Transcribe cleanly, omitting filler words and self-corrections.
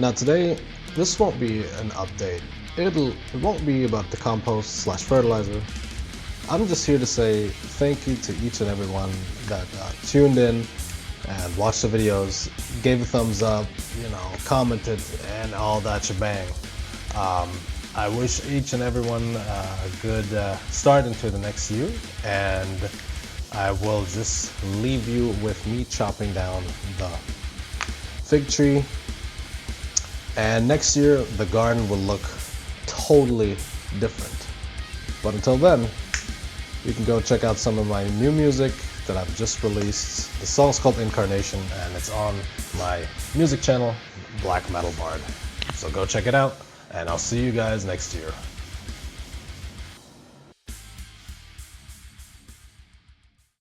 Now today, this won't be an update. It won't be about the compost / fertilizer. I'm just here to say thank you to each and everyone that tuned in and watched the videos, gave a thumbs up, commented, and all that shebang. I wish each and everyone a good start into the next year, and I will just leave you with me chopping down the fig tree. And next year, the garden will look totally different. But until then, you can go check out some of my new music that I've just released. The song's called Incarnation, and it's on my music channel, Black Metal Bard. So go check it out, and I'll see you guys next year.